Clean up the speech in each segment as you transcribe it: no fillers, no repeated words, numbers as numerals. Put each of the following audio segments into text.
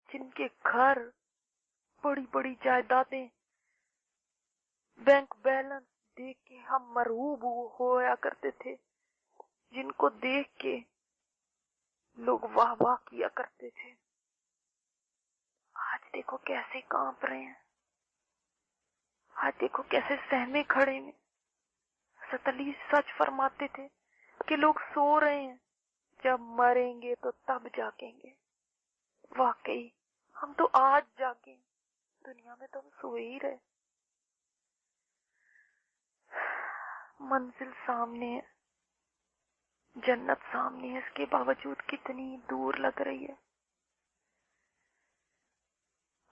جن کے گھر، بڑی بڑی جائیدادیں، بینک بیلنس دیکھ کے ہم مرعوب ہویا کرتے تھے، جن کو دیکھ کے لوگ واہ واہ کیا کرتے تھے، آج دیکھو کیسے کانپ رہے ہیں، آج دیکھو کیسے سہمے کھڑے ہیں۔ حضرت علی سچ فرماتے تھے کہ لوگ سو رہے ہیں، جب مریں گے تو تب جاگیں گے۔ واقعی ہم تو آج جاگیں، دنیا میں تو ہم سوئے ہی رہے۔ منزل سامنے ہے، جنت سامنے ہے، اس کے باوجود کتنی دور لگ رہی ہے۔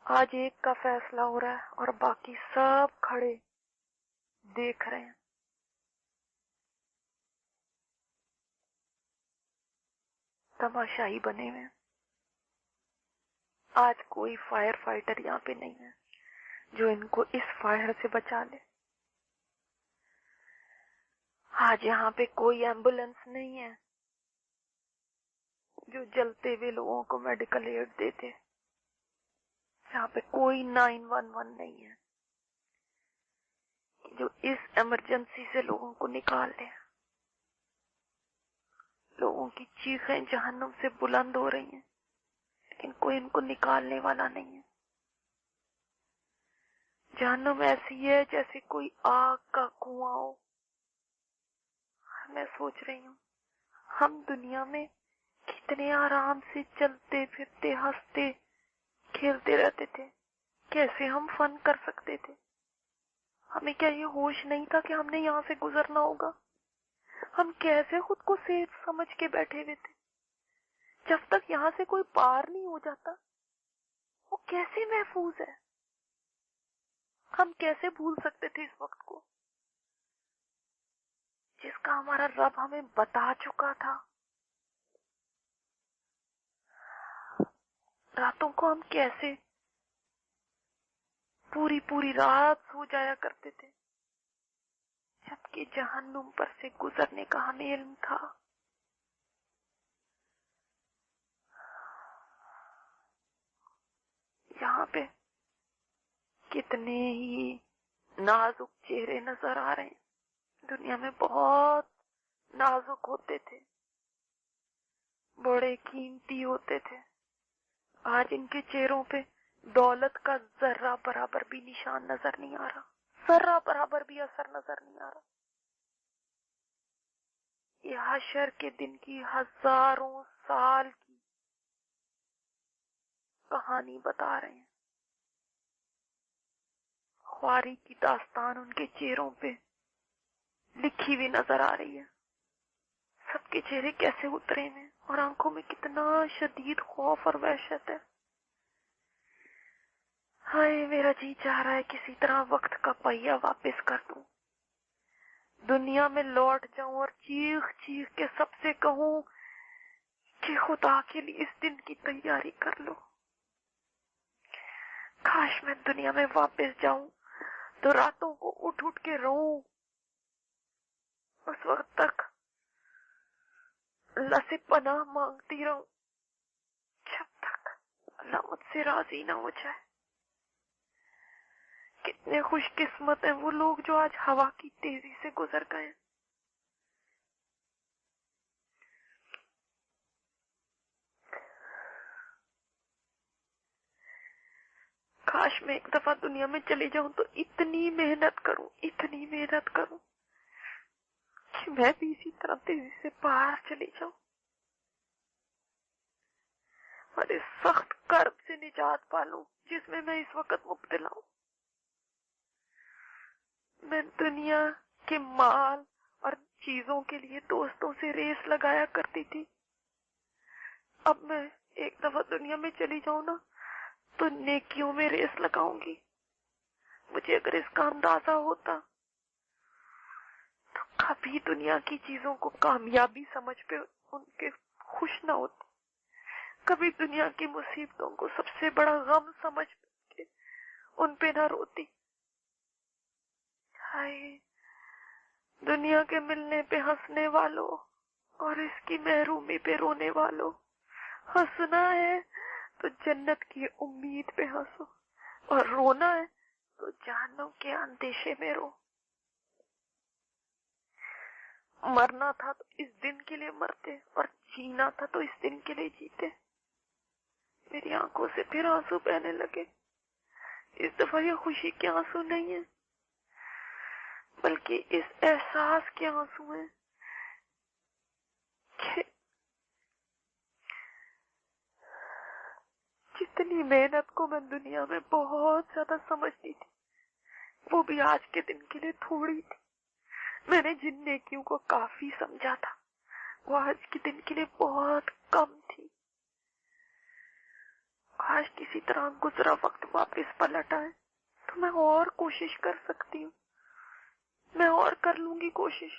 آج ایک کا فیصلہ ہو رہا ہے اور باقی سب کھڑے دیکھ رہے ہیں۔ تماشائی بنے ہوئے ہیں۔ آج کوئی فائر فائٹر یہاں پہ نہیں ہے جو ان کو اس فائر سے بچا لے۔ آج یہاں پہ کوئی ایمبولینس نہیں ہے جو جلتے ہوئے لوگوں کو میڈیکل ایڈ دیتے۔ یہاں پہ کوئی 911 نہیں ہے جو اس ایمرجنسی سے لوگوں کو نکال لے۔ لوگوں کی چیخیں جہنم سے بلند ہو رہی ہیں، لیکن کوئی ان کو نکالنے والا نہیں ہے۔ جہنم ایسی ہے جیسے کوئی آگ کا کنواں ہو۔ میں سوچ رہی ہوں، ہم دنیا میں کتنے آرام سے چلتے پھرتے ہنستے کھیلتے رہتے تھے، کیسے ہم فن کر سکتے تھے۔ ہمیں کیا یہ ہوش نہیں تھا کہ ہم نے یہاں سے گزرنا ہوگا؟ ہم کیسے خود کو سیف سمجھ کے بیٹھے ہوئے تھے۔ جب تک یہاں سے کوئی پار نہیں ہو جاتا، وہ کیسے محفوظ ہے؟ ہم کیسے بھول سکتے تھے اس وقت کو جس کا ہمارا رب ہمیں بتا چکا تھا۔ راتوں کو ہم کیسے پوری پوری رات سو جایا کرتے تھے، جبکہ جہنم پر سے گزرنے کا ہمیں علم تھا۔ یہاں پہ کتنے ہی نازک چہرے نظر آ رہے ہیں۔ دنیا میں بہت نازک ہوتے تھے، بڑے قیمتی ہوتے تھے۔ آج ان کے چہروں پہ دولت کا ذرہ برابر بھی نشان نظر نہیں آ رہا، ذرہ برابر بھی اثر نظر نہیں آ رہا۔ یہ حشر کے دن کی ہزاروں سال کی کہانی بتا رہے ہیں۔ خواری کی داستان ان کے چہروں پہ لکھی ہوئی نظر آ رہی ہے۔ سب کے چہرے کیسے اترے ہیں اور آنکھوں میں کتنا شدید خوف اور وحشت ہے۔ ہائے، میرا جی چاہ رہا ہے کسی طرح وقت کا پہیہ واپس کر دوں، دنیا میں لوٹ جاؤں اور چیخ چیخ کے سب سے کہوں کہ خدا کے لیے اس دن کی تیاری کر لو۔ کاش میں دنیا میں واپس جاؤں تو راتوں کو اٹھ اٹھ کے روؤں، اس وقت تک اللہ سے پناہ مانگتی رہوں جب تک اللہ مجھ سے راضی نہ ہو جائے۔ کتنے خوش قسمت ہیں وہ لوگ جو آج ہوا کی تیزی سے گزر گئے۔ کاش میں ایک دفعہ دنیا میں چلی جاؤں تو اتنی محنت کروں کہ میں بھی اسی طرح تیزی سے باہر چلی جاؤں اور اس سخت کرب سے نجات پالوں جس میں میں اس وقت مبتلا ہوں۔ میں دنیا کے مال اور چیزوں کے لیے دوستوں سے ریس لگایا کرتی تھی، اب میں ایک دفعہ دنیا میں چلی جاؤں نا تو نیکیوں میں ریس لگاؤں گی۔ مجھے اگر اس کا اندازہ ہوتا تو کبھی دنیا کی چیزوں کو کامیابی سمجھ پہ ان کے خوش نہ ہوتی، کبھی دنیا کی مصیبتوں کو سب سے بڑا غم سمجھ کے ان پہ نہ روتی۔ ہائے، دنیا کے ملنے پہ ہنسنے والوں اور اس کی محرومی پہ رونے والوں، ہنسنا ہے تو جنت کی امید پہ ہنسو، اور رونا ہے تو جہنم کے اندیشے میں رو۔ مرنا تھا تو اس دن کے لیے مرتے، اور جینا تھا تو اس دن کے لیے جیتے۔ میری آنکھوں سے پھر آنسو بہنے لگے۔ اس دفعہ یہ خوشی کے آنسو نہیں ہیں، بلکہ اس احساس کے آنسو ہیں کہ جتنی محنت کو میں دنیا میں بہت زیادہ سمجھتی تھی، وہ بھی آج کے دن کے لیے تھوڑی تھی۔ میں نے جن نیکیوں کو کافی سمجھا تھا، وہ آج کے دن کے لیے بہت کم تھی۔ آج کسی طرح گزرا وقت واپس پلٹ آئے تو میں اور کوشش کر سکتی ہوں، میں اور کر لوں گی کوشش،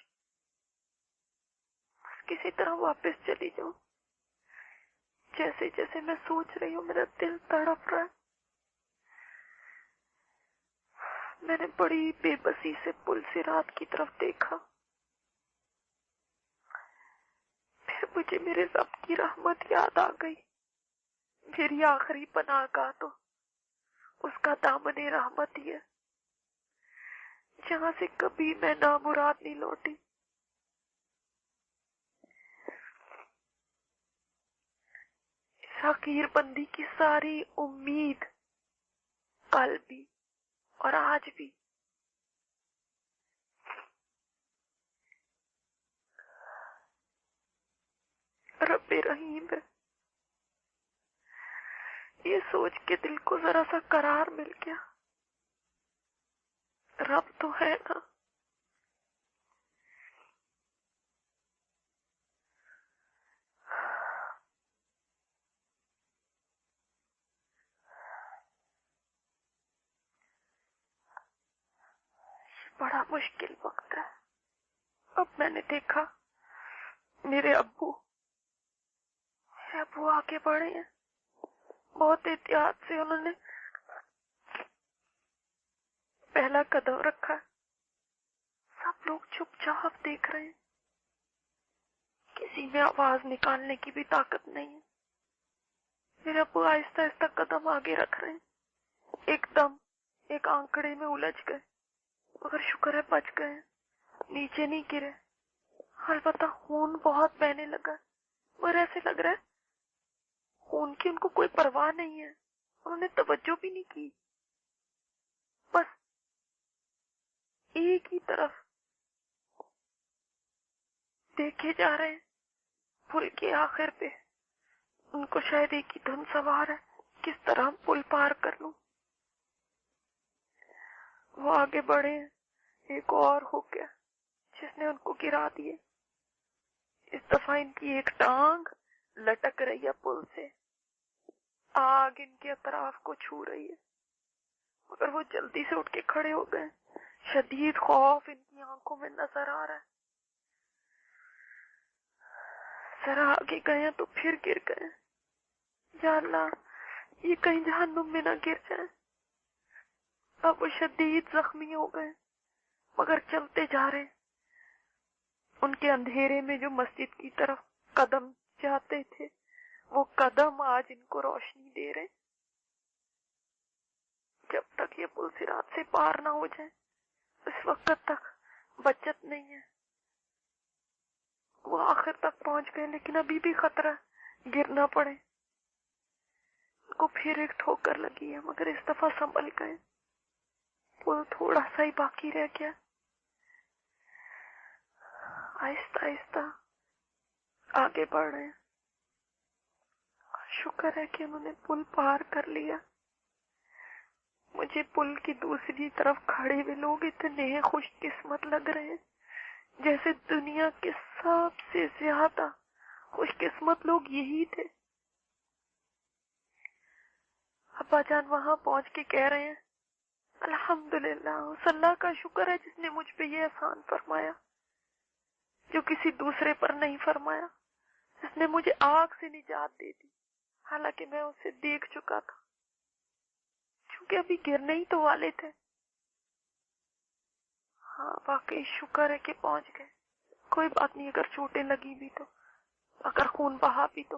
بس کسی طرح واپس چلی جاؤں۔ جیسے جیسے میں سوچ رہی ہوں میرا دل تڑپ رہا ہے۔ میں نے بڑی بے بسی سے پل سے رات کی طرف دیکھا، پھر مجھے میرے رب کی رحمت یاد آ گئی۔ میری آخری پناہ گاہ تو اس کا دامن رحمت ہی ہے، جہاں سے کبھی میں نامراد نہیں لوٹی۔ اس حقیر بندی کی ساری امید کل بھی اور آج بھی رب رحیم ہے۔ یہ سوچ کے دل کو ذرا سا قرار مل گیا، رب تو ہے نا۔ بڑا مشکل وقت ہے۔ اب میں نے دیکھا میرے ابو آگے بڑھے ہیں، بہت احتیاط سے انہوں نے پہلا قدم رکھا ہے۔ سب لوگ چپ چاپ دیکھ رہے ہیں، کسی میں آواز نکالنے کی بھی طاقت نہیں ہے۔ میرے ابو آہستہ آہستہ قدم آگے رکھ رہے ہیں، ایک دم ایک آنکڑے میں الجھ گئے، مگر شکر ہے بچ گئے، نیچے نہیں گرے۔ البتہ خون بہت بہنے لگا، مگر ایسے لگ رہا ہے خون کی ان کو کوئی پرواہ نہیں ہے، انہوں نے توجہ بھی نہیں کی، بس ایک ہی طرف دیکھے جا رہے ہیں۔ پل کے آخر پہ ان کو شاید ایک ہی دھن سوار ہے، کس طرح پل پار کر لوں۔ وہ آگے بڑھے ہیں، ایک اور ہو گیا جس نے ان کو گرا دیے۔ اس دفعہ ان کی ایک ٹانگ لٹک رہی ہے پل سے، آگ ان کے اطراف کو چھو رہی ہے، مگر وہ جلدی سے اٹھ کے کھڑے ہو گئے۔ شدید خوف ان کی آنکھوں میں نظر آ رہا ہے۔ ذرا آگے گئے ہیں تو پھر گر گئے۔ یا اللہ، یہ کہیں جہنم میں نہ گر جائیں۔ اب وہ شدید زخمی ہو گئے، مگر چلتے جا رہے۔ ان کے اندھیرے میں جو مسجد کی طرف قدم جاتے تھے، وہ قدم آج ان کو روشنی دے رہے۔ جب تک یہ پل صراط سے پار نہ ہو جائے، اس وقت تک بچت نہیں ہے۔ وہ آخر تک پہنچ گئے، لیکن ابھی بھی خطرہ گر نہ پڑے۔ ان کو پھر ایک ٹھوکر لگی ہے، مگر اس دفعہ سنبھل گئے۔ پل تھوڑا سا ہی باقی رہ گیا۔ آہستہ آہستہ آگے بڑھ رہے ہیں۔ شکر ہے کہ انہوں نے پل پار کر لیا۔ مجھے پل کی دوسری طرف کھڑے ہوئے لوگ اتنے خوش قسمت لگ رہے ہیں، جیسے دنیا کے سب سے زیادہ خوش قسمت لوگ یہی تھے۔ ابا جان وہاں پہنچ کے کہہ رہے ہیں، الحمدللہ، اس اللہ کا شکر ہے جس نے مجھ پہ یہ احسان فرمایا جو کسی دوسرے پر نہیں فرمایا، جس نے مجھے آگ سے نجات دے دی، حالانکہ میں اسے دیکھ چکا تھا، کیونکہ ابھی گرنے ہی تو والے تھے۔ ہاں واقعی شکر ہے کہ پہنچ گئے۔ کوئی بات نہیں، اگر چوٹیں لگی بھی تو، اگر خون بہا بھی تو۔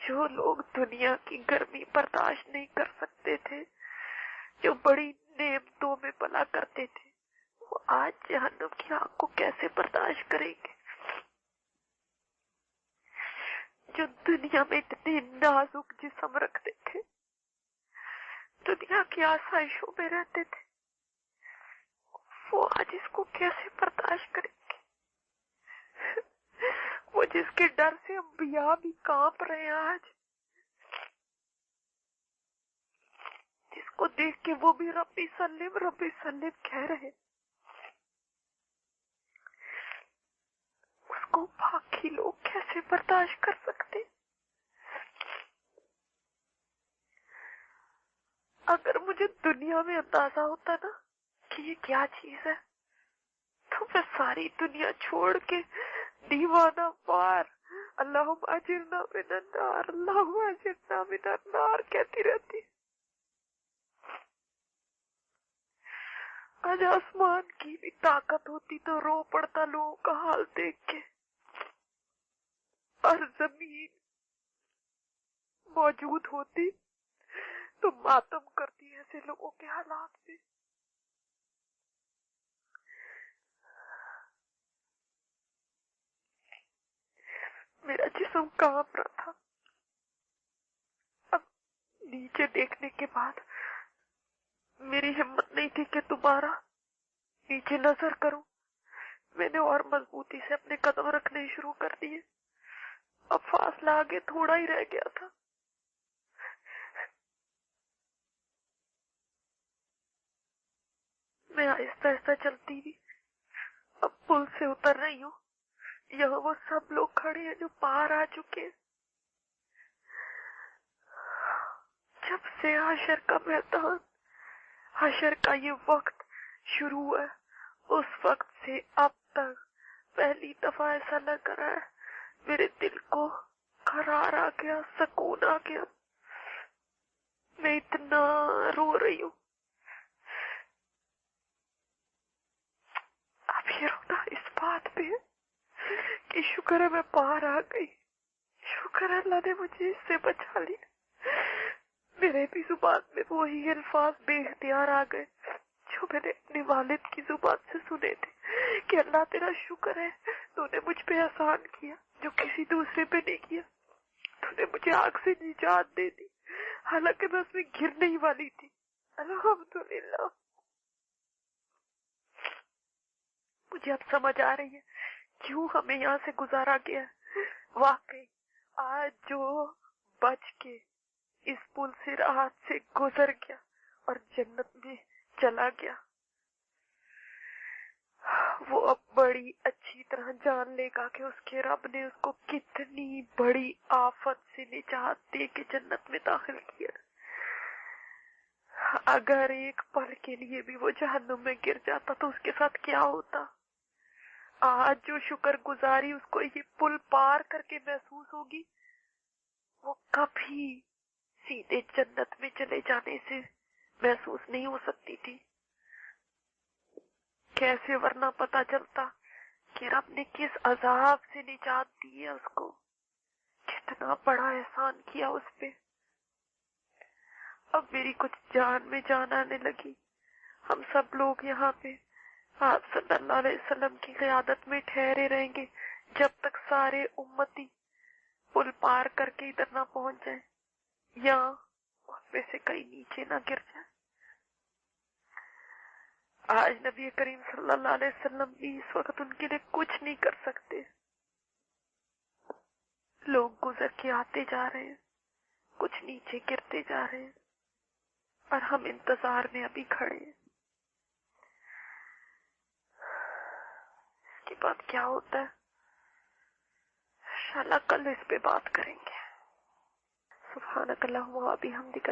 جو لوگ دنیا کی گرمی برداشت نہیں کر سکتے تھے، جو بڑی نعمتوں میں پلا کرتے تھے، وہ آج جہنم کی آگ کو کیسے برداشت کریں گے؟ جو دنیا میں اتنے نازک جسم رکھتے تھے، دنیا کی آسائشوں میں رہتے تھے، وہ آج اس کو کیسے برداشت کریں گے؟ وہ جس کے ڈر سے انبیاء بھی کانپ رہے ہیں آج، جس کو دیکھ کے وہ بھی ربی سلم کہہ رہے، اس کو باقی لوگ کیسے برداشت کر سکتے؟ اگر مجھے دنیا میں اندازہ ہوتا نا کہ یہ کیا چیز ہے، تو میں ساری دنیا چھوڑ کے دیوانہ وار اللہم اجرنا من النار، اللہم اجرنا من النار کہتی رہتی۔ آج آسمان کی بھی طاقت ہوتی تو رو پڑتا لوگوں کا حال دیکھ کے، اور زمین موجود ہوتی تو ماتم کرتی ایسے لوگوں کے حالات میں۔ میرا جسم کانپ رہا تھا۔ اب نیچے دیکھنے کے بعد میری ہمت نہیں تھی کہ دوبارہ نیچے نظر کروں۔ میں نے اور مضبوطی سے اپنے قدم رکھنے شروع کر دیے۔ اب فاصلہ آگے تھوڑا ہی رہ گیا تھا۔ میں آہستہ آہستہ چلتی ہوئی اب پل سے اتر رہی ہوں۔ یہاں وہ سب لوگ کھڑے ہیں جو پار آ چکے ہیں۔ جب سے حشر کا میدان، حشر کا یہ وقت شروع ہے، اس وقت سے اب تک پہلی دفعہ ایسا لگ رہا ہے میرے دل کو قرار آ گیا، سکون آ گیا۔ میں اتنا رو رہی ہوں۔ اب یہ رونا اس بات پہ کہ شکر ہے میں باہر آ گئی، شکر ہے اللہ نے مجھے اس سے بچا لیا۔ میرے بھی زبان میں وہی الفاظ بے اختیار آ گئے جو میں نے اپنے والد کی زبان سے سنے تھے کہ اللہ تیرا شکر ہے، تو نے مجھ پہ احسان کیا جو کسی دوسرے پہ نہیں کیا، تو نے مجھے آگ سے نجات دے دی حالانکہ میں اس میں گرنے ہی والی تھی۔ الحمدللہ۔ مجھے اب سمجھ آ رہی ہے کیوں ہمیں یہاں سے گزارا گیا ہے۔ واقعی آج جو بچ کے اس پل سے راحت سے گزر گیا اور جنت میں چلا گیا، وہ اب بڑی اچھی طرح جان لے گا کہ اس کے رب نے اس کو کتنی بڑی آفت سے نجات دے کے جنت میں داخل کیا۔ اگر ایک پل کے لیے بھی وہ جہنم میں گر جاتا تو اس کے ساتھ کیا ہوتا؟ آج جو شکر گزاری اس کو یہ پل پار کر کے محسوس ہوگی، وہ کبھی سیدھے جنت میں چلے جانے سے محسوس نہیں ہو سکتی تھی۔ کیسے ورنہ پتا چلتا کہ رب نے کس عذاب سے نجات دی ہے اس کو، کتنا بڑا احسان کیا اس پہ۔ اب میری کچھ جان میں جان آنے لگی۔ ہم سب لوگ یہاں پہ آپ صلی اللہ علیہ وسلم کی قیادت میں ٹھہرے رہیں گے جب تک سارے امتی پل پار کر کے ادھر نہ پہنچ جائیں یا ان میں سے کہیں نیچے نہ گر جائیں۔ آج نبی کریم صلی اللہ علیہ وسلم بھی اس وقت ان کے لیے کچھ نہیں کر سکتے۔ لوگ گزر کے آتے جا رہے ہیں، کچھ نیچے گرتے جا رہے ہیں، اور ہم انتظار میں ابھی کھڑے ہیں۔ اس کے بعد کیا ہوتا ہے انشاءاللہ کل اس پہ بات کریں گے۔ سبحانک اللہم و بحمدک